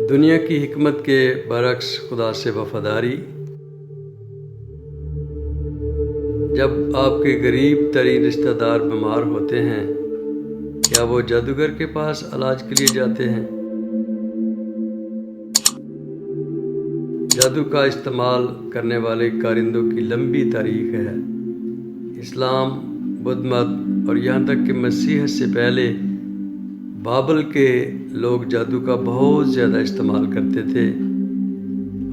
دنیا کی حکمت کے برعکس خدا سے وفاداری۔ جب آپ کے غریب ترین رشتہ دار بیمار ہوتے ہیں، کیا وہ جادوگر کے پاس علاج کے لیے جاتے ہیں؟ جادو کا استعمال کرنے والے کارندوں کی لمبی تاریخ ہے۔ اسلام، بدھ مت اور یہاں تک کہ مسیحیت سے پہلے بابل کے لوگ جادو کا بہت زیادہ استعمال کرتے تھے،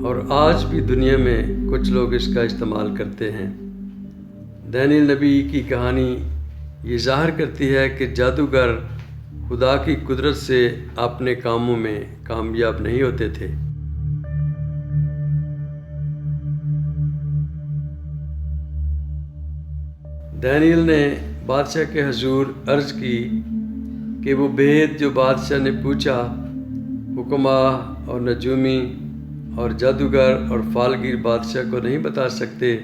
اور آج بھی دنیا میں کچھ لوگ اس کا استعمال کرتے ہیں۔ دانیل نبی کی کہانی یہ ظاہر کرتی ہے کہ جادوگر خدا کی قدرت سے اپنے کاموں میں کامیاب نہیں ہوتے تھے۔ دانیل نے بادشاہ کے حضور عرض کی کہ وہ بھید جو بادشاہ نے پوچھا حکماء اور نجومی اور جادوگر اور فالگیر بادشاہ کو نہیں بتا سکتے،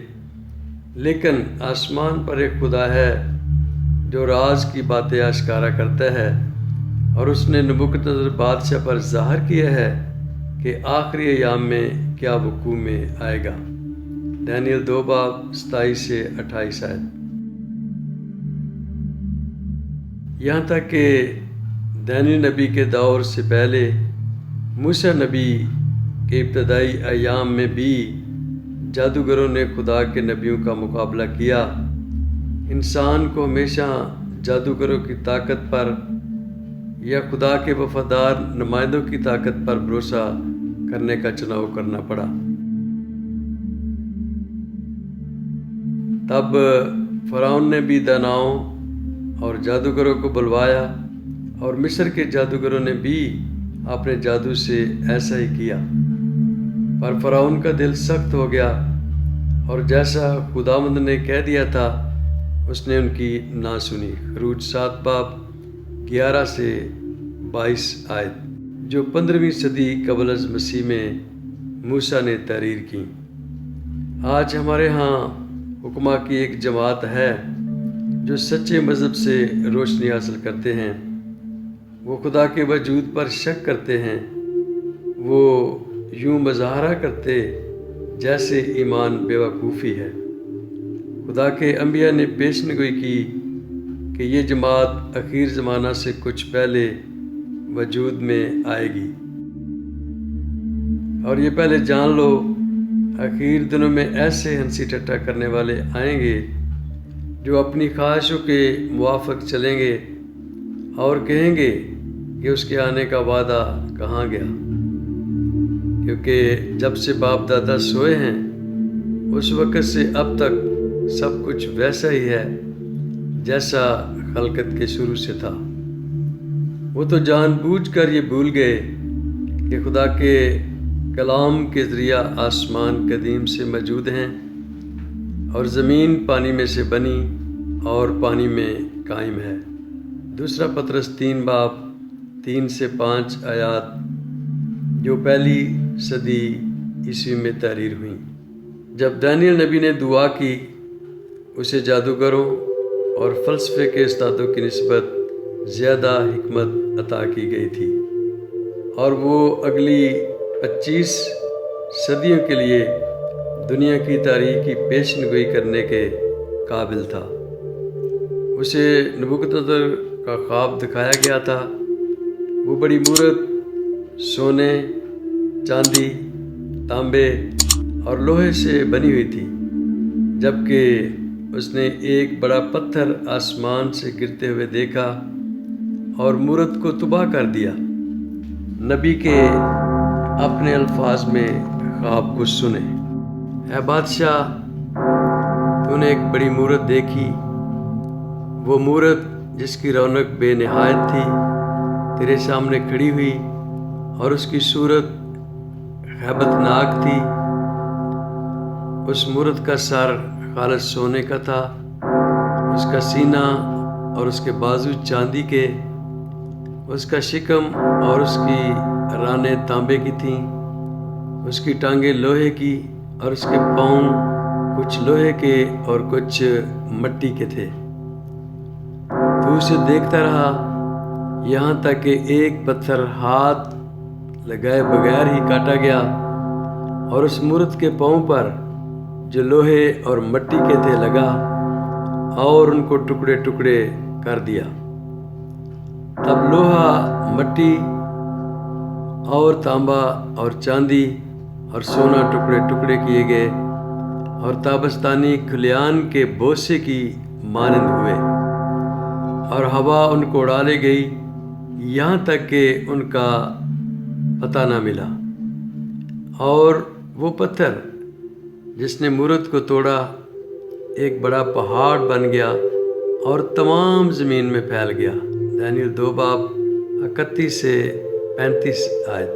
لیکن آسمان پر ایک خدا ہے جو راز کی باتیں اشکارا کرتا ہے، اور اس نے نبوکدنصر بادشاہ پر ظاہر کیا ہے کہ آخری ایام میں کیا وقوع میں آئے گا۔ دانیل 2 باب 27 سے 28 آیت۔ یہاں تک کہ دانیل نبی کے دور سے پہلے موسیٰ نبی کے ابتدائی ایام میں بھی جادوگروں نے خدا کے نبیوں کا مقابلہ کیا۔ انسان کو ہمیشہ جادوگروں کی طاقت پر یا خدا کے وفادار نمائندوں کی طاقت پر بھروسہ کرنے کا چناؤ کرنا پڑا۔ تب فرعون نے بھی داناؤں اور جادوگروں کو بلوایا، اور مصر کے جادوگروں نے بھی اپنے جادو سے ایسا ہی کیا، پر فرعون کا دل سخت ہو گیا، اور جیسا خداوند نے کہہ دیا تھا اس نے ان کی نہ سنی۔ خروج 7 باب 11 سے 22 آیت، جو 15ویں صدی قبل از مسیح میں موسیٰ نے تحریر کی۔ آج ہمارے ہاں حکماء کی ایک جماعت ہے جو سچے مذہب سے روشنی حاصل کرتے ہیں۔ وہ خدا کے وجود پر شک کرتے ہیں۔ وہ یوں مظاہرہ کرتے جیسے ایمان بیوقوفی ہے۔ خدا کے انبیاء نے پیشن گوئی کی کہ یہ جماعت اخیر زمانہ سے کچھ پہلے وجود میں آئے گی، اور یہ پہلے جان لو اخیر دنوں میں ایسے ہنسی ٹھٹھا کرنے والے آئیں گے جو اپنی خواہشوں کے موافق چلیں گے اور کہیں گے کہ اس کے آنے کا وعدہ کہاں گیا، کیونکہ جب سے باپ دادا سوئے ہیں اس وقت سے اب تک سب کچھ ویسا ہی ہے جیسا خلقت کے شروع سے تھا۔ وہ تو جان بوجھ کر یہ بھول گئے کہ خدا کے کلام کے ذریعہ آسمان قدیم سے موجود ہیں، اور زمین پانی میں سے بنی اور پانی میں قائم ہے۔ دوسرا پطرس 3 باب 3 سے 5 آیات، جو پہلی صدی عیسوی میں تحریر ہوئیں۔ جب دانیل نبی نے دعا کی، اسے جادوگروں اور فلسفے کے استادوں کی نسبت زیادہ حکمت عطا کی گئی تھی، اور وہ اگلی 25 صدیوں کے لیے دنیا کی تاریخ کی پیشن گوئی کرنے کے قابل تھا۔ اسے نبوکدنصر کا خواب دکھایا گیا تھا۔ وہ بڑی مورت سونے، چاندی، تانبے اور لوہے سے بنی ہوئی تھی، جبکہ اس نے ایک بڑا پتھر آسمان سے گرتے ہوئے دیکھا اور مورت کو تباہ کر دیا۔ نبی کے اپنے الفاظ میں خواب کو سنے۔ اے بادشاہ، تو نے ایک بڑی مورت دیکھی۔ وہ مورت جس کی رونق بے نہایت تھی تیرے سامنے کھڑی ہوئی، اور اس کی صورت ہیبت ناک تھی۔ اس مورت کا سر خالص سونے کا تھا، اس کا سینہ اور اس کے بازو چاندی کے، اس کا شکم اور اس کی رانیں تانبے کی تھیں، اس کی ٹانگیں لوہے کی اور اس کے پاؤں کچھ لوہے کے اور کچھ مٹی کے تھے۔ تو اسے دیکھتا رہا یہاں تک کہ ایک پتھر ہاتھ لگائے بغیر ہی کاٹا گیا اور اس مورت کے پاؤں پر جو لوہے اور مٹی کے تھے لگا اور ان کو ٹکڑے ٹکڑے کر دیا۔ تب لوہا، مٹی اور تانبا اور چاندی اور سونا ٹکڑے ٹکڑے کیے گئے اور تابستانی کھلیان کے بوسے کی مانند ہوئے، اور ہوا ان کو اڑا لے گئی یہاں تک کہ ان کا پتہ نہ ملا۔ اور وہ پتھر جس نے مورت کو توڑا ایک بڑا پہاڑ بن گیا اور تمام زمین میں پھیل گیا۔ دانیل 2 باب 31 سے 35 آیت۔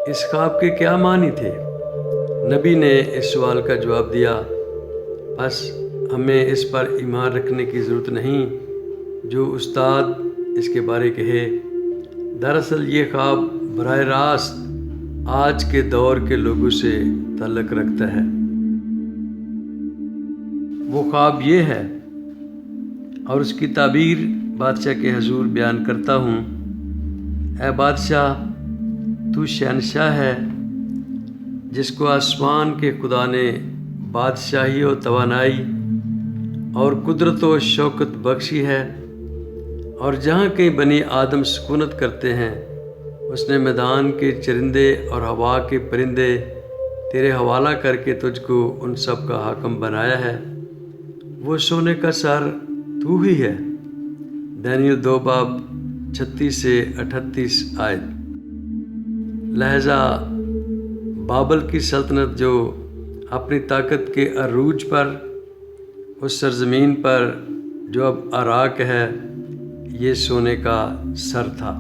اس خواب کے کیا معنی تھے؟ نبی نے اس سوال کا جواب دیا، بس ہمیں اس پر ایمان رکھنے کی ضرورت نہیں جو استاد اس کے بارے کہے۔ دراصل یہ خواب براہ راست آج کے دور کے لوگوں سے تعلق رکھتا ہے۔ وہ خواب یہ ہے اور اس کی تعبیر بادشاہ کے حضور بیان کرتا ہوں۔ اے بادشاہ، تو شہنشاہ ہے جس کو آسمان کے خدا نے بادشاہی و توانائی اور قدرت و شوکت بخشی ہے، اور جہاں کہیں بنی آدم سکونت کرتے ہیں اس نے میدان کے چرندے اور ہوا کے پرندے تیرے حوالہ کر کے تجھ کو ان سب کا حاکم بنایا ہے۔ وہ سونے کا سر تو ہی ہے۔ دانیل 2 باب 36 سے 38 آیت۔ لہذا بابل کی سلطنت جو اپنی طاقت کے عروج پر، اس سرزمین پر جو اب عراق ہے، یہ سونے کا سر تھا۔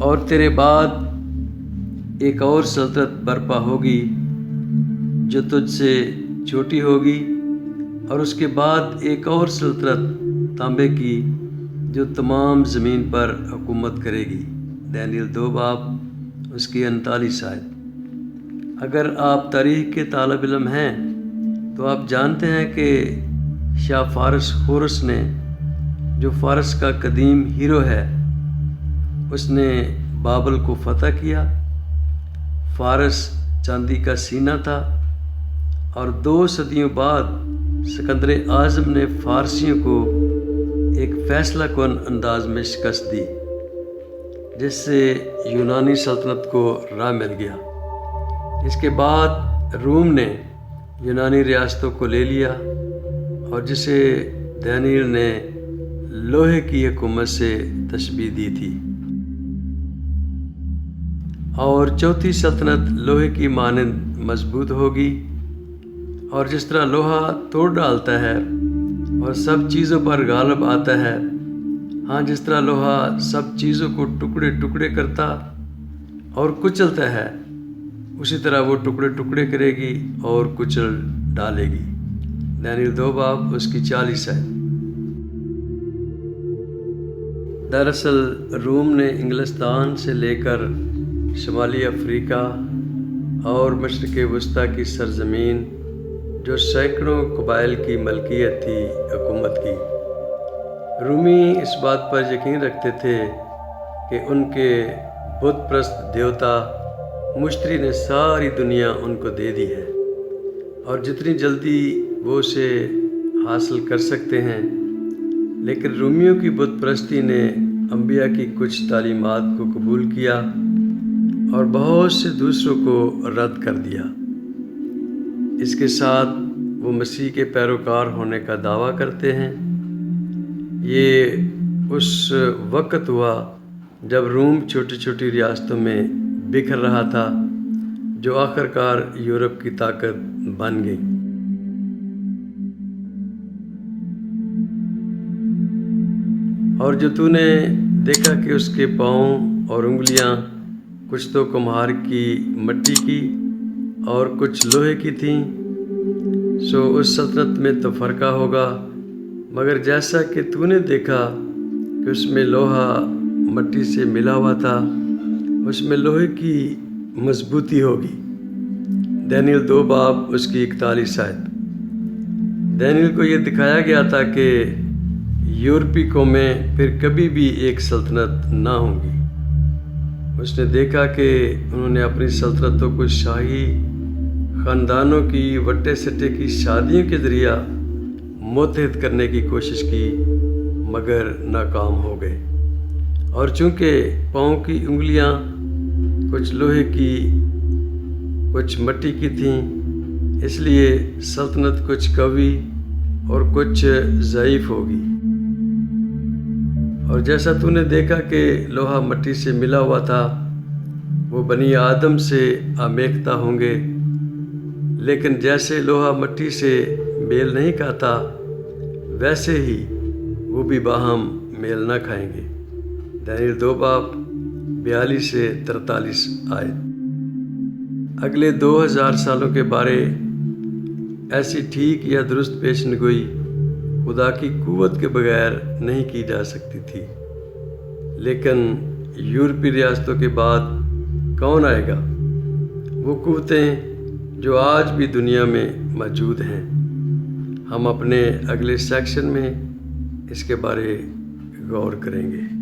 اور تیرے بعد ایک اور سلطنت برپا ہوگی جو تجھ سے چھوٹی ہوگی، اور اس کے بعد ایک اور سلطنت تانبے کی جو تمام زمین پر حکومت کرے گی۔ دانیل 2 باب اس کی 39 آیت۔ اگر آپ تاریخ کے طالب علم ہیں تو آپ جانتے ہیں کہ شاہ فارس خورس نے، جو فارس کا قدیم ہیرو ہے، اس نے بابل کو فتح کیا۔ فارس چاندی کا سینہ تھا، اور 2 صدیوں بعد سکندر اعظم نے فارسیوں کو ایک فیصلہ کن انداز میں شکست دی، جس سے یونانی سلطنت کو راہ مل گیا۔ اس کے بعد روم نے یونانی ریاستوں کو لے لیا، اور جسے دانیل نے لوہے کی حکومت سے تشبیہ دی تھی۔ اور چوتھی سلطنت لوہے کی مانند مضبوط ہوگی، اور جس طرح لوہا توڑ ڈالتا ہے اور سب چیزوں پر غالب آتا ہے، ہاں جس طرح لوہا سب چیزوں کو ٹکڑے ٹکڑے کرتا اور کچلتا ہے، اسی طرح وہ ٹکڑے ٹکڑے کرے گی اور کچل ڈالے گی۔ دانیل 2 باب اس کی 40 آیت۔ دراصل روم نے انگلستان سے لے کر شمالی افریقہ اور مشرق وسطیٰ کی سرزمین جو سینکڑوں قبائل کی ملکیت تھی، حکومت کی۔ رومی اس بات پر یقین رکھتے تھے کہ ان کے بت پرست دیوتا مشتری نے ساری دنیا ان کو دے دی ہے، اور جتنی جلدی وہ اسے حاصل کر سکتے ہیں۔ لیکن رومیوں کی بت پرستی نے انبیاء کی کچھ تعلیمات کو قبول کیا اور بہت سے دوسروں کو رد کر دیا۔ اس کے ساتھ وہ مسیح کے پیروکار ہونے کا دعویٰ کرتے ہیں۔ یہ اس وقت ہوا جب روم چھوٹی چھوٹی ریاستوں میں بکھر رہا تھا، جو آخرکار یورپ کی طاقت بن گئی۔ اور جو تو نے دیکھا کہ اس کے پاؤں اور انگلیاں کچھ تو کمہار کی مٹی کی اور کچھ لوہے کی تھیں، سو اس سلطنت میں تو فرقہ ہوگا، مگر جیسا کہ تو نے دیکھا کہ اس میں لوہا مٹی سے ملا ہوا تھا، اس میں لوہے کی مضبوطی ہوگی۔ دانیل 2 باب اس کی 41 آیت۔ دانیل کو یہ دکھایا گیا تھا کہ یورپی قومیں پھر کبھی بھی ایک سلطنت نہ ہوں گی۔ اس نے دیکھا کہ انہوں نے اپنی سلطنتوں کو شاہی خاندانوں کی وٹے سٹے کی شادیوں کے ذریعہ متحد کرنے کی کوشش کی مگر ناکام ہو گئے، اور چونکہ پاؤں کی انگلیاں کچھ لوہے کی کچھ مٹی کی تھیں، اس لیے سلطنت کچھ قوی اور کچھ ضعیف ہوگی۔ اور جیسا تو نے دیکھا کہ لوہا مٹی سے ملا ہوا تھا، وہ بنی آدم سے آمیختہ ہوں گے، لیکن جیسے لوہا مٹی سے میل نہیں کھاتا، ویسے ہی وہ بھی باہم میل نہ کھائیں گے۔ دانیل 2:42 سے 43 آیت۔ اگلے 2000 سالوں کے بارے ایسی ٹھیک یا درست پیشن گوئی خدا کی قوت کے بغیر نہیں کی جا سکتی تھی، لیکن یورپی ریاستوں کے بعد کون آئے گا؟ وہ قوتیں جو آج بھی دنیا میں موجود ہیں۔ ہم اپنے اگلے سیکشن میں اس کے بارے غور کریں گے۔